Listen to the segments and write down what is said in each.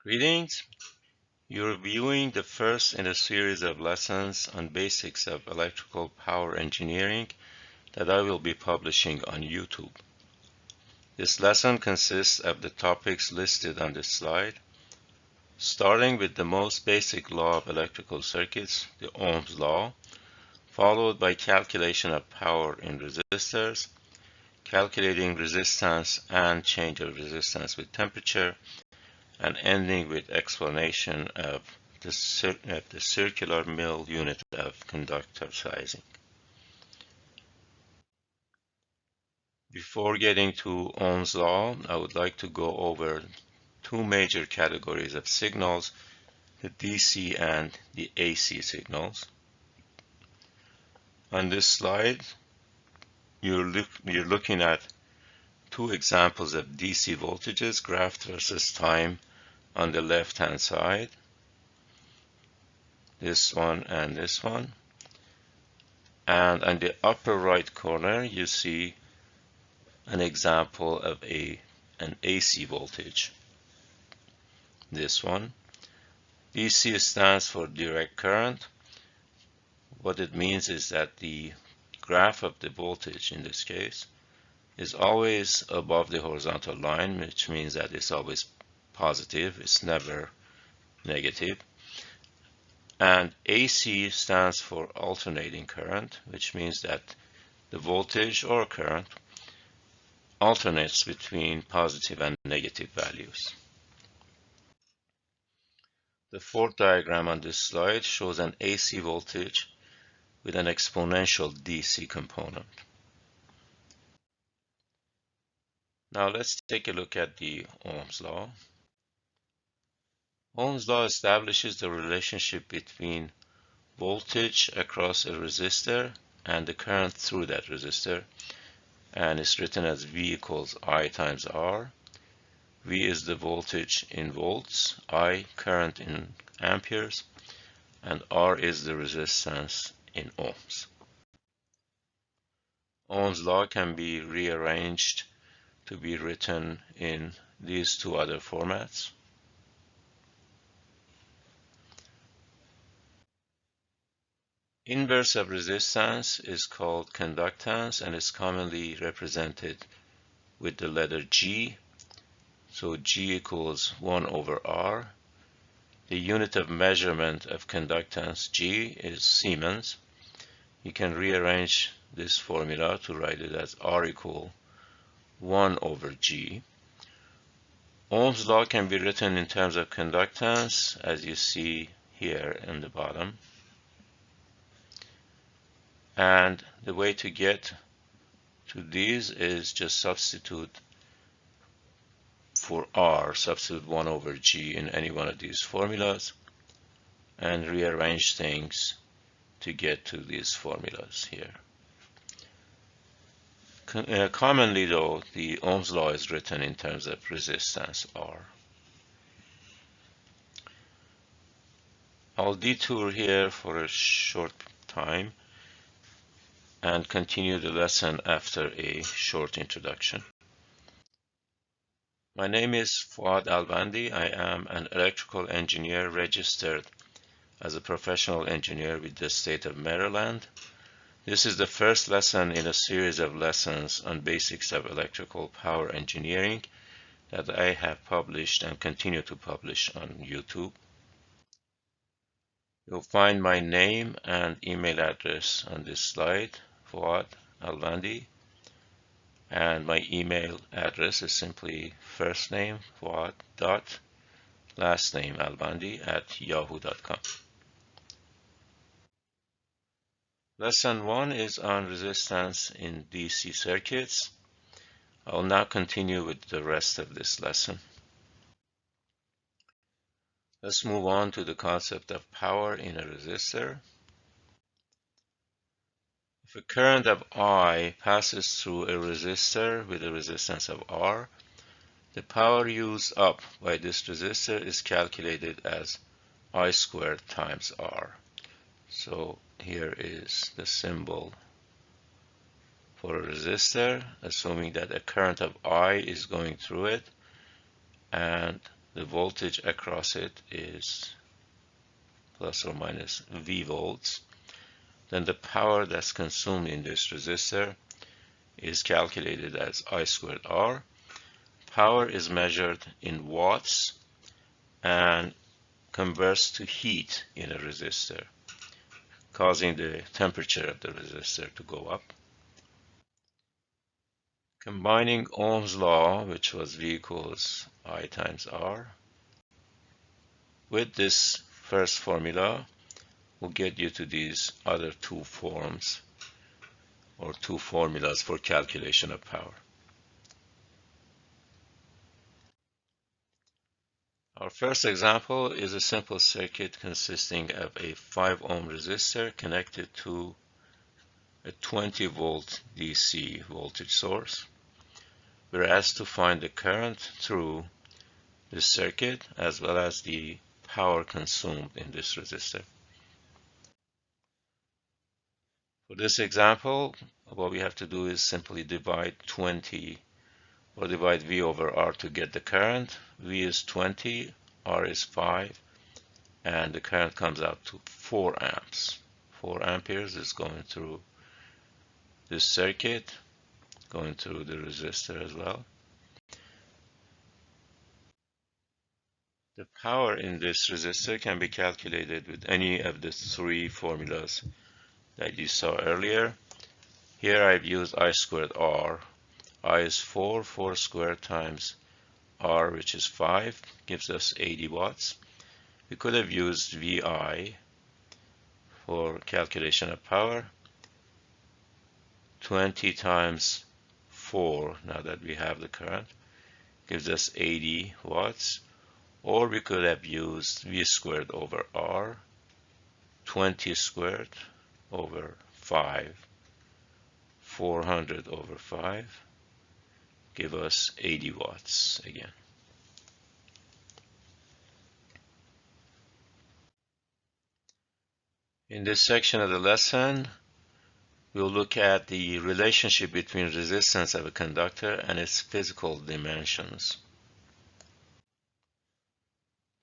Greetings! You're viewing the first in a series of lessons on basics of electrical power engineering that I will be publishing on YouTube. This lesson consists of the topics listed on this slide, starting with the most basic law of electrical circuits, the Ohm's law, followed by calculation of power in resistors, calculating resistance and change of resistance with temperature, and ending with explanation of the circular mil unit of conductor sizing. Before getting to Ohm's law, I would like to go over two major categories of signals, the DC and the AC signals. On this slide, you're looking at two examples of DC voltages graphed versus time on the left-hand side, this one and this one. And on the upper right corner, you see an example of an AC voltage. This one. DC stands for direct current. What it means is that the graph of the voltage in this case is always above the horizontal line, which means that it's always positive, it's never negative. And AC stands for alternating current, which means that the voltage or current alternates between positive and negative values. The fourth diagram on this slide shows an AC voltage with an exponential DC component. Now let's take a look at the Ohm's law. Ohm's law establishes the relationship between voltage across a resistor and the current through that resistor, and it's written as V equals I times R. V is the voltage in volts, I current in amperes, and R is the resistance in ohms. Ohm's law can be rearranged to be written in these two other formats. Inverse of resistance is called conductance and is commonly represented with the letter G. So G equals 1 over R. The unit of measurement of conductance G is Siemens. You can rearrange this formula to write it as R equal 1 over G. Ohm's law can be written in terms of conductance, as you see here in the bottom. And the way to get to these is just substitute for R, substitute 1 over G in any one of these formulas, and rearrange things to get to these formulas here. Commonly though, the Ohm's law is written in terms of resistance R. I'll detour here for a short time and continue the lesson after a short introduction. My name is Fouad Alvandi. I am an electrical engineer registered as a professional engineer with the state of Maryland. This is the first lesson in a series of lessons on basics of electrical power engineering that I have published and continue to publish on YouTube. You'll find my name and email address on this slide, Fouad Alvandi. And my email address is simply first name Fouad dot last name Alvandi at yahoo.com. Lesson 1 is on resistance in DC circuits. I'll now continue with the rest of this lesson. Let's move on to the concept of power in a resistor. If a current of I passes through a resistor with a resistance of R, the power used up by this resistor is calculated as I squared times R. So here is the symbol for a resistor, assuming that a current of I is going through it, and the voltage across it is plus or minus V volts, then the power that's consumed in this resistor is calculated as I squared R. Power is measured in watts and converts to heat in a resistor, causing the temperature of the resistor to go up. Combining Ohm's law, which was V equals I times R, with this first formula will get you to these other two forms or two formulas for calculation of power. Our first example is a simple circuit consisting of a 5 ohm resistor connected to a 20 volt DC voltage source. We're asked to find the current through this circuit as well as the power consumed in this resistor. For this example, what we have to do is simply divide 20 or divide V over R to get the current. V is 20, R is 5, and the current comes out to 4 amps. 4 amperes is going through this circuit, going through the resistor as well. The power in this resistor can be calculated with any of the three formulas that you saw earlier. Here I've used I squared R. I is 4 squared times R, which is 5, gives us 80 watts. We could have used VI for calculation of power. 20 times 4, now that we have the current, gives us 80 watts. Or we could have used V squared over R, 20 squared over 5, 400 over 5, give us 80 watts again. In this section of the lesson, we'll look at the relationship between resistance of a conductor and its physical dimensions.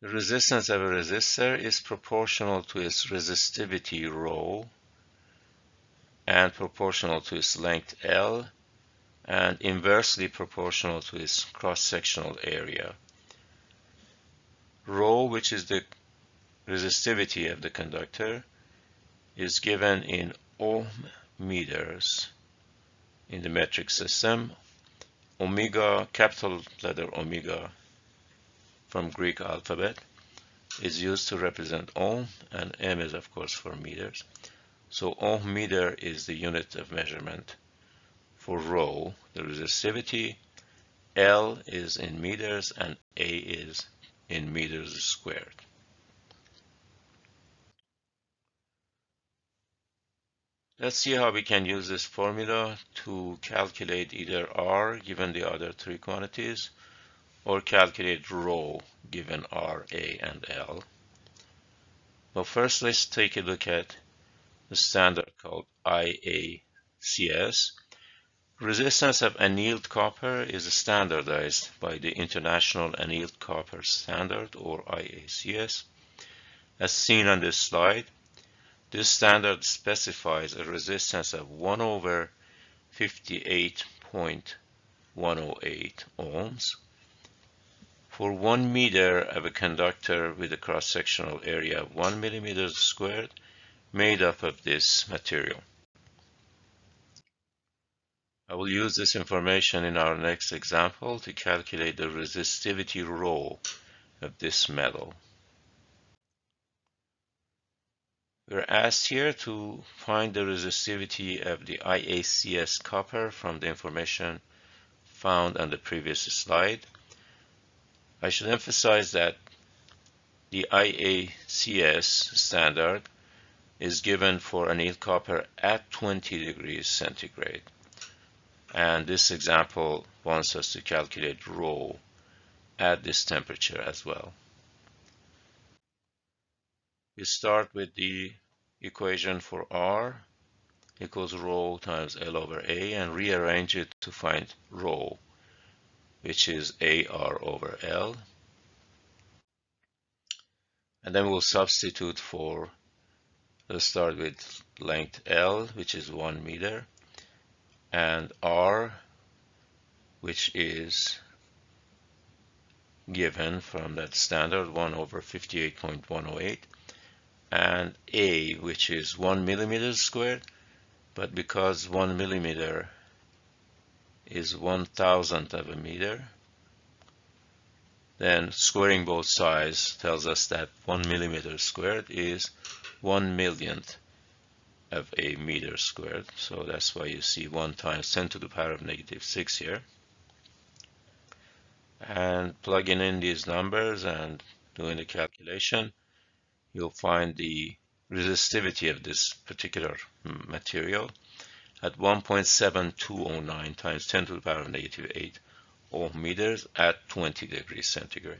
The resistance of a resistor is proportional to its resistivity ρ and proportional to its length L and inversely proportional to its cross-sectional area. Rho, which is the resistivity of the conductor, is given in ohm meters in the metric system. Omega, capital letter omega from Greek alphabet, is used to represent ohm, and m is of course for meters. So ohm meter is the unit of measurement for rho, the resistivity. L is in meters and A is in meters squared. Let's see how we can use this formula to calculate either R given the other three quantities or calculate rho given R, A, and L. But first let's take a look at the standard called IACS. Resistance of annealed copper is standardized by the International Annealed Copper Standard, or IACS. As seen on this slide, this standard specifies a resistance of 1 over 58.108 ohms for 1 meter of a conductor with a cross-sectional area of 1 millimeters squared made up of this material. I will use this information in our next example to calculate the resistivity ρ of this metal. We're asked here to find the resistivity of the IACS copper from the information found on the previous slide. I should emphasize that the IACS standard is given for annealed copper at 20 degrees centigrade. And this example wants us to calculate ρ at this temperature as well. We start with the equation for R equals ρ times L over A and rearrange it to find ρ, which is AR over L. And then we'll substitute for, let's start with length L, which is 1 meter, and R, which is given from that standard 1 over 58.108, and A, which is 1 millimeter squared, but because 1 millimeter is 1,000th of a meter, then squaring both sides tells us that 1 millimeter squared is 1 millionth of a meter squared. So that's why you see 1 times 10 to the power of -6 here. And plugging in these numbers and doing the calculation, you'll find the resistivity of this particular material at 1.7209 times 10 to the power of -8 ohm meters at 20 degrees centigrade.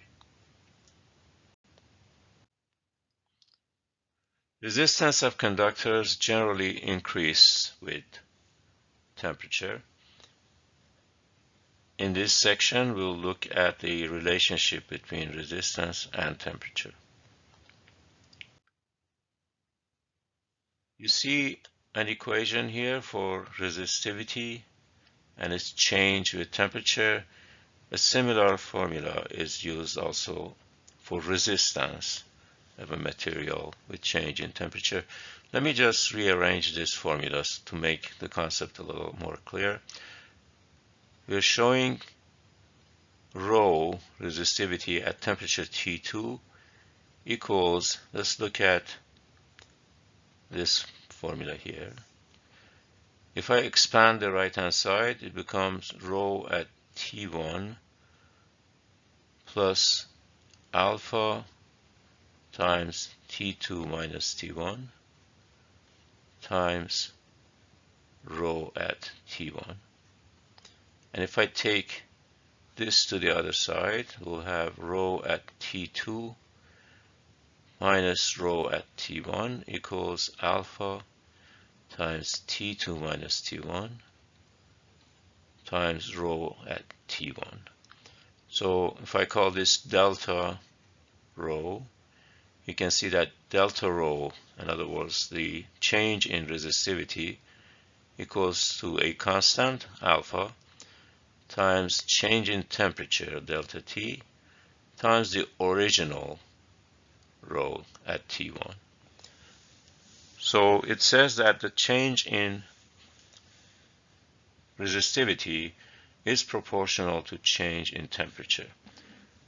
Resistance of conductors generally increase with temperature. In this section, we'll look at the relationship between resistance and temperature. You see an equation here for resistivity and its change with temperature. A similar formula is used also for resistance of a material with change in temperature. Let me just rearrange these formulas to make the concept a little more clear. We're showing rho resistivity at temperature T2 equals, let's look at this formula here. If I expand the right hand side, it becomes rho at T1 plus alpha times T2 minus T1 times rho at T1. And if I take this to the other side, we'll have rho at T2 minus rho at T1 equals alpha times T2 minus T1 times rho at T1. So if I call this delta rho, you can see that delta rho, in other words, the change in resistivity, equals to a constant alpha times change in temperature delta T times the original rho at T1. So it says that the change in resistivity is proportional to change in temperature.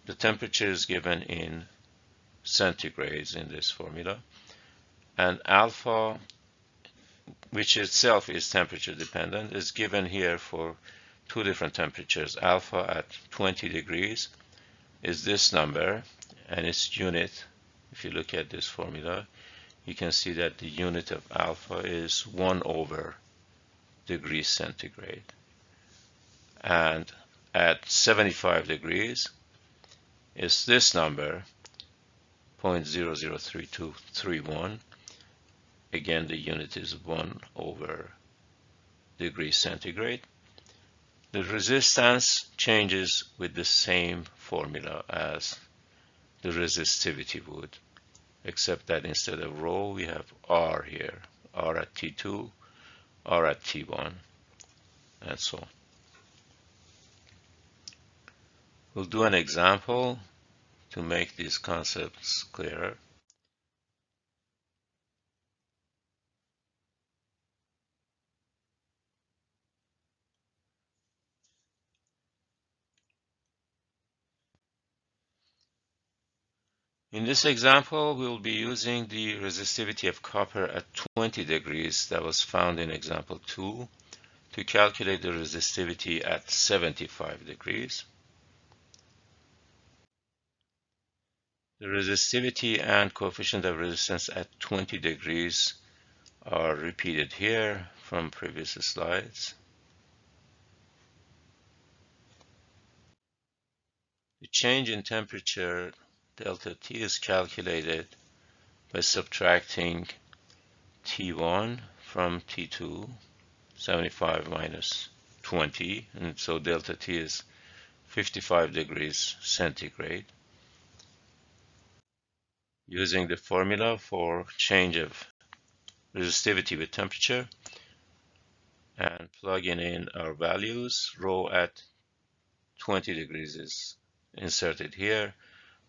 The temperature is given in centigrades in this formula, and alpha, which itself is temperature dependent, is given here for two different temperatures. Alpha at 20 degrees is this number, and its unit, if you look at this formula, you can see that the unit of alpha is 1 over degrees centigrade. And at 75 degrees is this number, 0.003231. Again, the unit is 1 over degrees centigrade. The resistance changes with the same formula as the resistivity would, except that instead of rho, we have R here, R at T2, R at T1, and so on. We'll do an example to make these concepts clearer. In this example, we'll be using the resistivity of copper at 20 degrees that was found in example 2 to calculate the resistivity at 75 degrees. The resistivity and coefficient of resistance at 20 degrees are repeated here from previous slides. The change in temperature delta T is calculated by subtracting T1 from T2, 75 minus 20, and so delta T is 55 degrees centigrade. using the formula for change of resistivity with temperature and plugging in our values. Rho at 20 degrees is inserted here.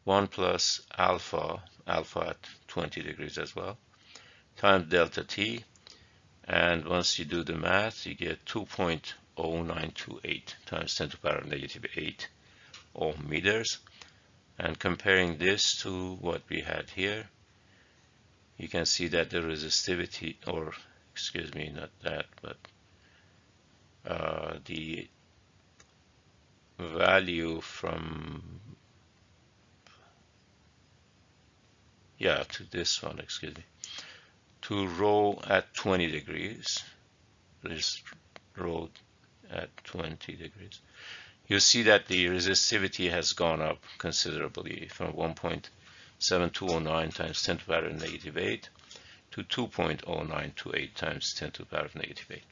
1 plus alpha at 20 degrees as well, times delta T. And once you do the math, you get 2.0928 times 10 to the power of negative 8 ohm meters. And comparing this to what we had here, you can see that the resistivity, or excuse me, not that, but the value from, to this one, excuse me, to rho at 20 degrees, this rho at 20 degrees, you see that the resistivity has gone up considerably from 1.7209 times 10 to the power of negative 8 to 2.0928 times 10 to the power of negative 8.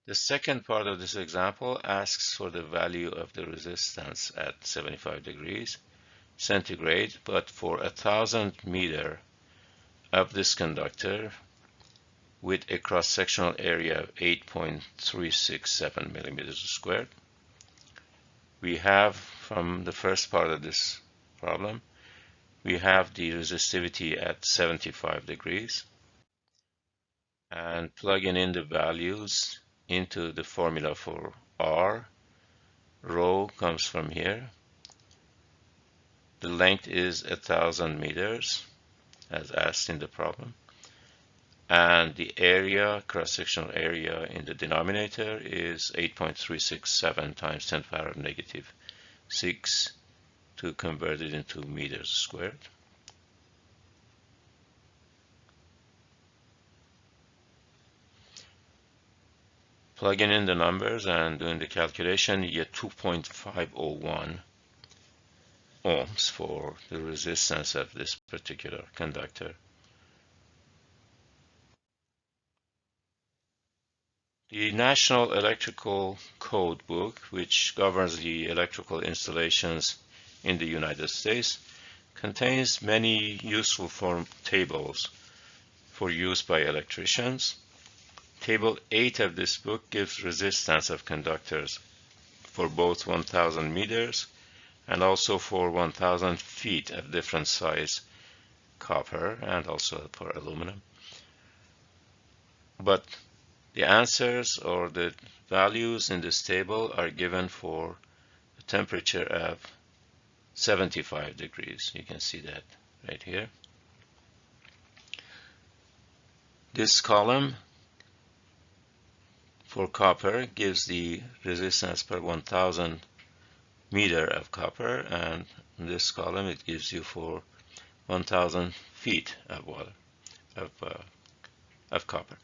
The second part of this example asks for the value of the resistance at 75 degrees centigrade, but for 1,000 meter of this conductor with a cross-sectional area of 8.367 millimeters squared. We have, from the first part of this problem, we have the resistivity at 75 degrees, and plugging in the values into the formula for R, rho comes from here. The length is 1,000 meters, as asked in the problem. And the area, cross-sectional area in the denominator is 8.367 times 10 to the power of negative 6 to convert it into meters squared. Plugging in the numbers and doing the calculation, you get 2.501 ohms for the resistance of this particular conductor. The National Electrical Code Book, which governs the electrical installations in the United States, contains many useful form tables for use by electricians. Table 8 of this book gives resistance of conductors for both 1,000 meters and also for 1,000 feet of different size copper and also for aluminum. But the answers or the values in this table are given for a temperature of 75 degrees. You can see that right here. This column for copper gives the resistance per 1,000 meter of copper, and in this column it gives you for 1,000 feet of water of copper.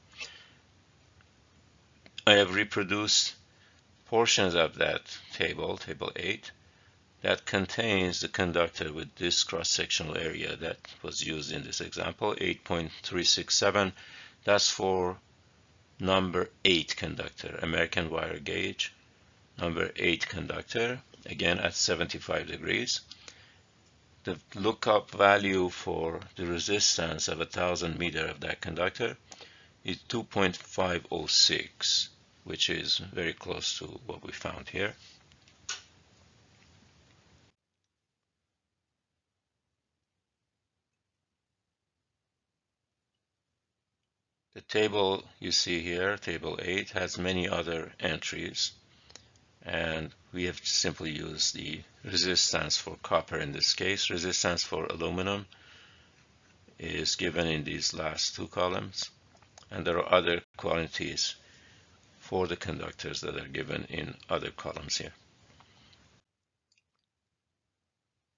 I have reproduced portions of that table, table 8, that contains the conductor with this cross-sectional area that was used in this example, 8.367. That's for number 8 conductor, American wire gauge, number 8 conductor, again at 75 degrees. The lookup value for the resistance of 1,000 meter of that conductor is 2.506, which is very close to what we found here. The table you see here, table 8, has many other entries, and we have simply used the resistance for copper in this case. Resistance for aluminum is given in these last two columns, and there are other quantities for the conductors that are given in other columns here.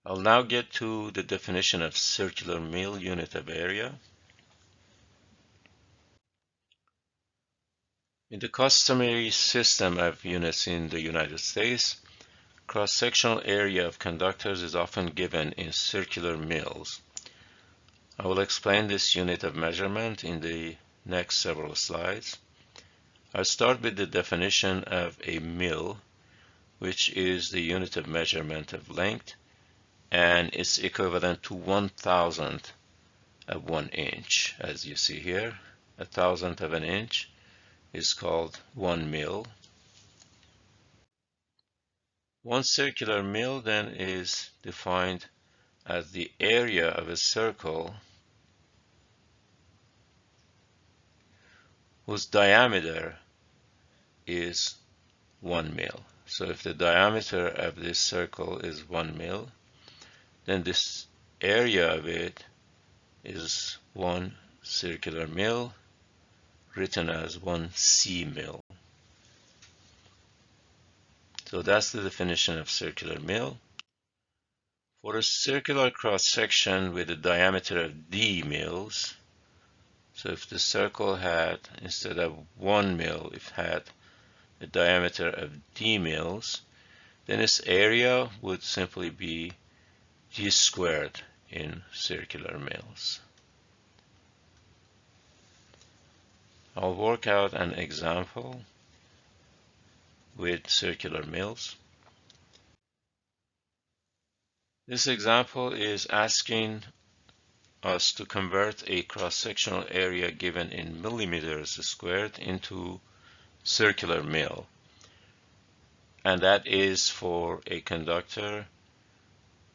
I'll now get to the definition of circular mill unit of area. In the customary system of units in the United States, cross-sectional area of conductors is often given in circular mills. I will explain this unit of measurement in the next several slides. I'll start with the definition of a mill, which is the unit of measurement of length and it's equivalent to 1,000 of 1 inch. As you see here, 1,000th of an inch is called 1 mil. One circular mil then is defined as the area of a circle whose diameter is 1 mil. So if the diameter of this circle is 1 mil, then this area of it is 1 circular mil, written as 1 C mil. So that's the definition of circular mil. For a circular cross-section with a diameter of d mils, so if the circle had, instead of 1 mil, it had a diameter of d mils, then its area would simply be d squared in circular mils. I'll work out an example with circular mils. This example is asking us to convert a cross-sectional area given in millimeters squared into circular mil, and that is for a conductor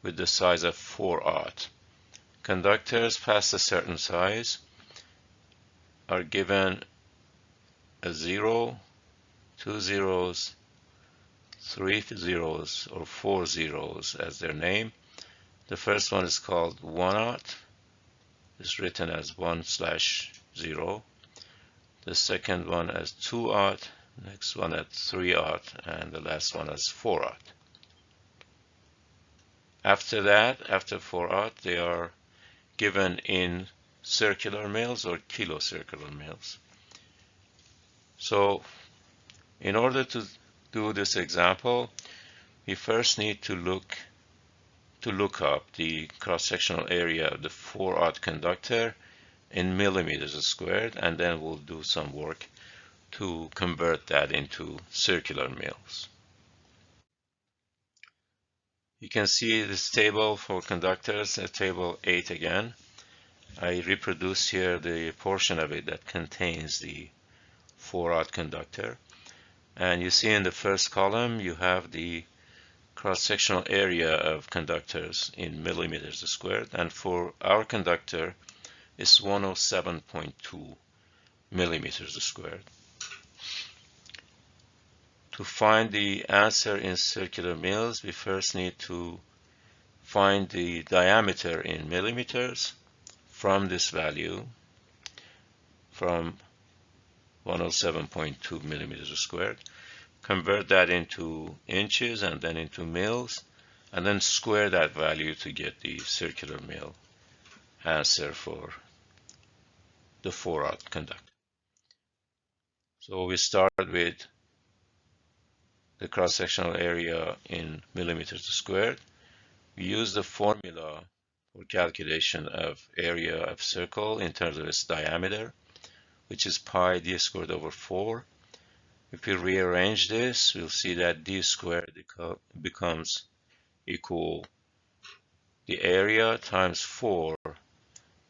with the size of 4/0. Conductors past a certain size are given a 0, 2 zeros, 3 zeros, or 4 zeros as their name. The first one is called 1/0. It's written as 1/0. The second one as 2/0. Next one at 3/0, and the last one as 4/0. After that, after 4/0, they are given in circular mils or kilocircular mils. So in order to do this example, we first need to look up the cross-sectional area of the 4/0 conductor in millimeters squared, and then we'll do some work to convert that into circular mils. You can see this table for conductors, table 8 again. I reproduce here the portion of it that contains the 4/0 conductor. And you see in the first column, you have the cross-sectional area of conductors in millimeters squared. And for our conductor, it's 107.2 millimeters squared. To find the answer in circular mils, we first need to find the diameter in millimeters from this value, from 107.2 millimeters squared, convert that into inches and then into mils, and then square that value to get the circular mil answer for the 4/0 conductor. So we start with the cross-sectional area in millimeters squared. We use the formula for calculation of area of circle in terms of its diameter, which is pi d squared over 4. If we rearrange this, we'll see that d squared becomes equal the area times 4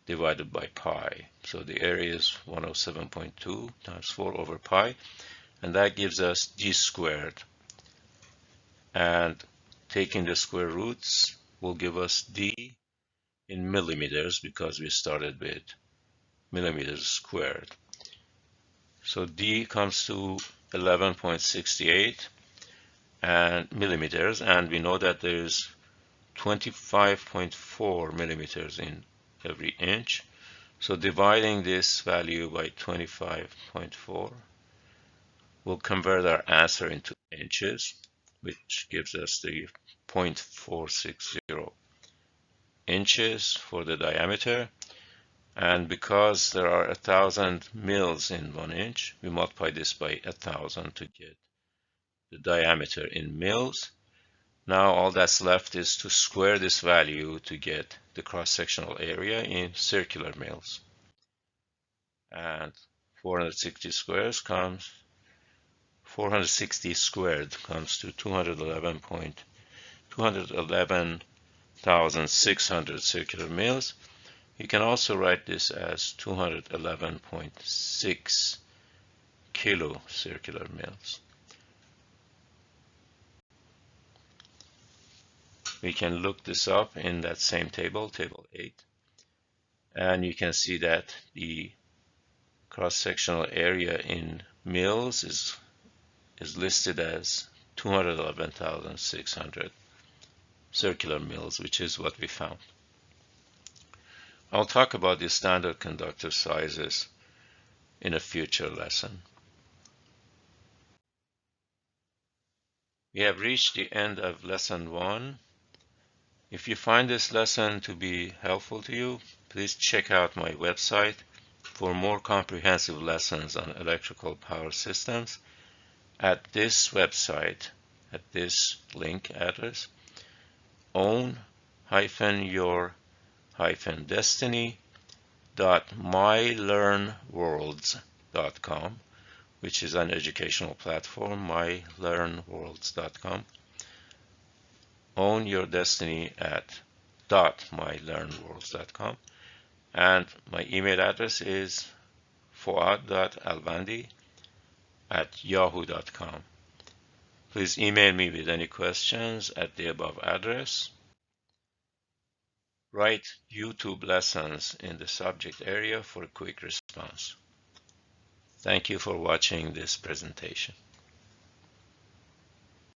divided by pi. So the area is 107.2 times 4 over pi, and that gives us d squared. And taking the square roots will give us d in millimeters, because we started with millimeters squared. So d comes to 11.68 and millimeters, and we know that there's 25.4 millimeters in every inch. So dividing this value by 25.4 will convert our answer into inches, which gives us the 0.460 inches for the diameter. And because there are 1,000 mils in 1 inch, we multiply this by 1,000 to get the diameter in mils. Now all that's left is to square this value to get the cross-sectional area in circular mils. And 460 squared comes to 211,600 circular mills. You can also write this as 211.6 kilo circular mills. We can look this up in that same table, table 8, and you can see that the cross-sectional area in mills is listed as 211,600 circular mills, which is what we found. I'll talk about the standard conductor sizes in a future lesson. We have reached the end of lesson 1. If you find this lesson to be helpful to you, please check out my website for more comprehensive lessons on electrical power systems at this website, at this link address, own-your-destiny.mylearnworlds.com, which is an educational platform, mylearnworlds.com. Own your destiny at .mylearnworlds.com, and my email address is fuad.alvandi@yahoo.com. Please email me with any questions at the above address. Write YouTube lessons in the subject area for a quick response. Thank you for watching this presentation.